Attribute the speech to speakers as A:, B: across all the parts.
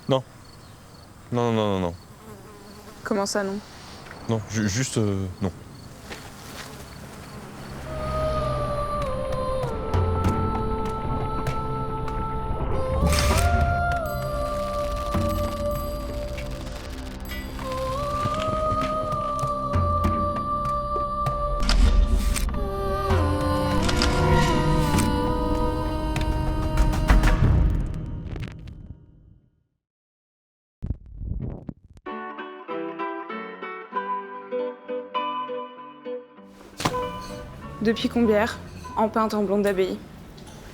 A: Non. Non, non, non, non.
B: Comment ça, non?
A: Non, juste... non.
B: Depuis Combières, en peinte en blonde d'abbaye.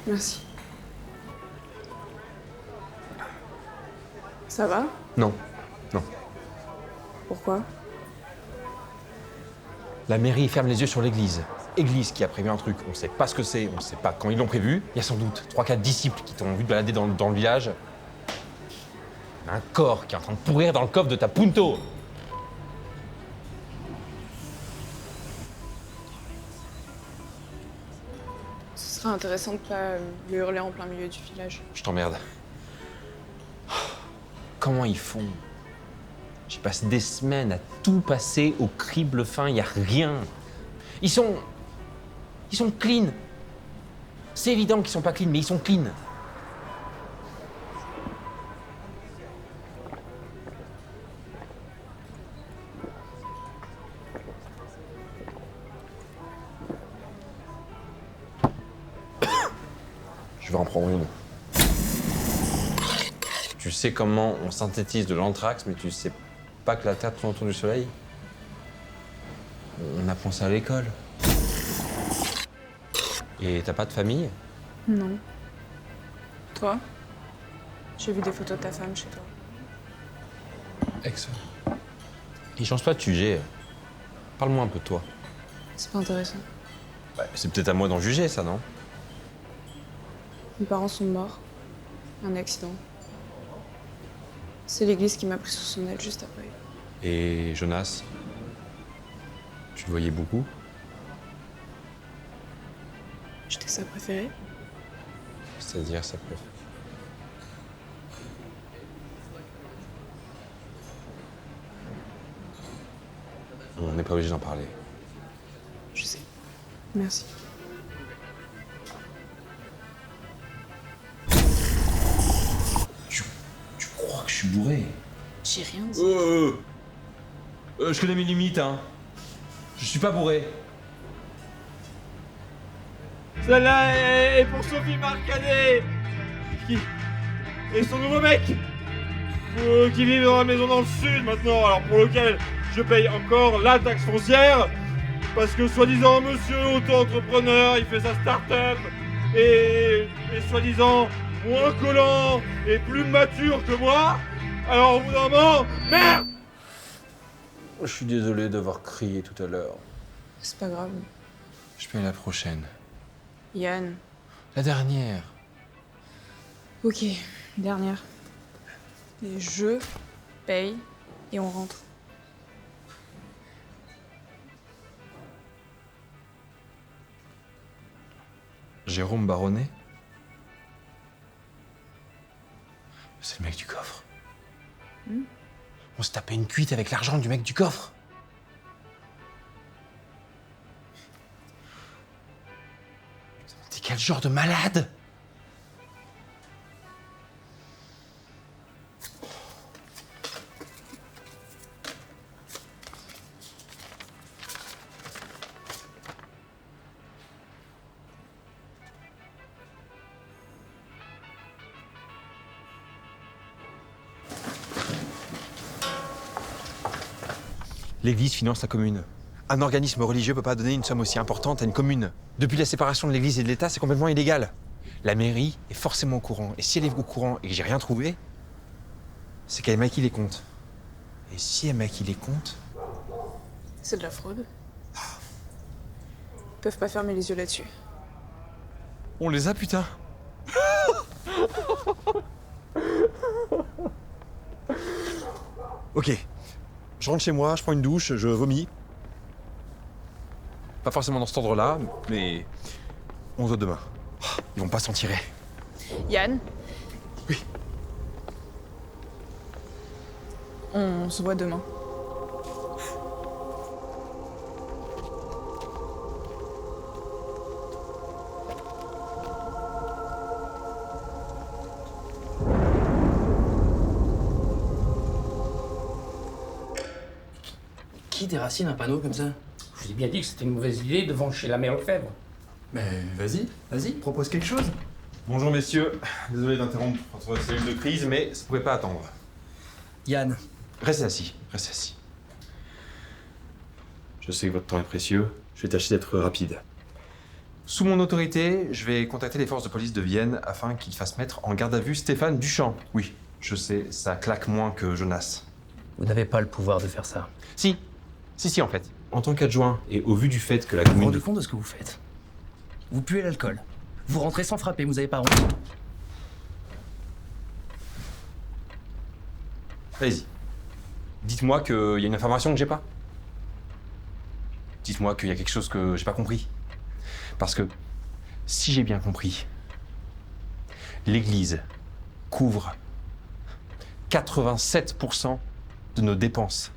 B: Merci. Ça va?
A: Non. Non.
B: Pourquoi?
A: La mairie ferme les yeux sur l'église. Église qui a prévu un truc, on sait pas ce que c'est, on sait pas quand ils l'ont prévu. Il y a sans doute 3-4 disciples qui t'ont vu te balader dans le village. Un corps qui est en train de pourrir dans le coffre de ta Punto.
B: Ce serait intéressant de pas le hurler en plein milieu du village.
A: Je t'emmerde. Comment ils font? J'y passe des semaines à tout passer au crible fin, y a rien. Ils sont clean. C'est évident qu'ils sont pas clean, mais ils sont clean. Je vais en prendre une. Tu sais comment on synthétise de l'anthrax, mais tu sais pas que la Terre tourne autour du Soleil? On apprend ça à l'école. Et t'as pas de famille?
B: Non. Toi? J'ai vu des photos de ta femme chez toi.
A: Ex. Il change pas de sujet. Parle-moi un peu de toi.
B: C'est pas intéressant.
A: Ouais, c'est peut-être à moi d'en juger, ça, non?
B: Mes parents sont morts. Un accident. C'est l'église qui m'a pris sous son aile juste après.
A: Et Jonas? Tu le voyais beaucoup?
B: J'étais sa préférée.
A: C'est-à-dire, ça peut. On n'est pas obligé d'en parler.
B: Je sais. Merci.
A: Tu crois que je suis bourré?
B: J'ai rien dit.
A: Je connais mes limites, hein. Je suis pas bourré.
C: Celle-là est pour Sophie Marcadet qui... et son nouveau mec qui vit dans la maison dans le sud maintenant, alors pour lequel je paye encore la taxe foncière parce que soi-disant monsieur auto-entrepreneur, il fait sa start-up et soi-disant moins collant et plus mature que moi. Alors au bout d'un moment, merde!
A: Je suis désolé d'avoir crié tout à l'heure.
B: C'est pas grave.
A: Je paye la prochaine.
B: Yann.
A: La dernière.
B: Ok, dernière. Et je paye et on rentre.
A: Jérôme Baronnet? C'est le mec du coffre. On se tapait une cuite avec l'argent du mec du coffre. T'es quel genre de malade? L'Église finance la commune. Un organisme religieux peut pas donner une somme aussi importante à une commune. Depuis la séparation de l'Église et de l'État, c'est complètement illégal. La mairie est forcément au courant. Et si elle est au courant et que j'ai rien trouvé, c'est qu'elle maquille les comptes. Et si elle maquille les comptes...
B: C'est de la fraude. Ils peuvent pas fermer les yeux là-dessus.
A: On les a, putain. Ok. Je rentre chez moi, je prends une douche, je vomis. Pas forcément dans cet ordre-là, mais on se voit demain. Ils vont pas s'en tirer.
B: Yann?
A: Oui.
B: On se voit demain.
D: Qui déracine un panneau comme ça?
E: Je vous ai bien dit que c'était une mauvaise idée devant chez la mère Lefebvre.
D: Mais vas-y, propose quelque chose.
A: Bonjour messieurs, désolé d'interrompre votre cellule de crise, mais ça pouvait pas attendre.
D: Yann,
A: Restez assis, restez assis. Je sais que votre temps est précieux, je vais tâcher d'être rapide. Sous mon autorité, je vais contacter les forces de police de Vienne afin qu'ils fassent mettre en garde à vue Stéphane Duchamp. Oui, je sais, ça claque moins que Jonas.
D: vous n'avez pas le pouvoir de faire ça.
A: Si en fait. En tant qu'adjoint, et au vu du fait que la
D: Vous vous
A: commune...
D: rendez compte de ce que vous faites? Vous puez l'alcool. Vous rentrez sans frapper, vous avez pas honte.
A: Allez-y. Dites-moi qu'il y a une information que j'ai pas. Dites-moi qu'il y a quelque chose que j'ai pas compris. Parce que, si j'ai bien compris, l'Église couvre 87% de nos dépenses.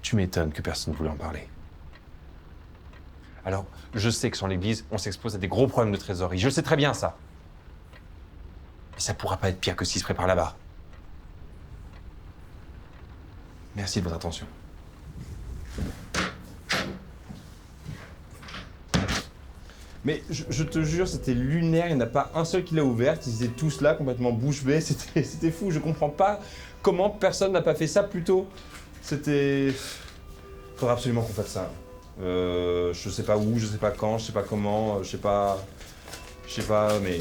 A: Tu m'étonnes que personne ne voulait en parler. Alors, je sais que sans l'Église, on s'expose à des gros problèmes de trésorerie. Je le sais très bien, ça. Mais ça pourra pas être pire que ce qui se prépare là-bas. Merci de votre attention.
C: Mais je te jure, c'était lunaire, il n'y en a pas un seul qui l'a ouverte, ils étaient tous là, complètement bouche bée, c'était fou, je comprends pas comment personne n'a pas fait ça plus tôt. C'était... Faudra absolument qu'on fasse ça. Je sais pas où, je sais pas quand, je sais pas comment, je sais pas, mais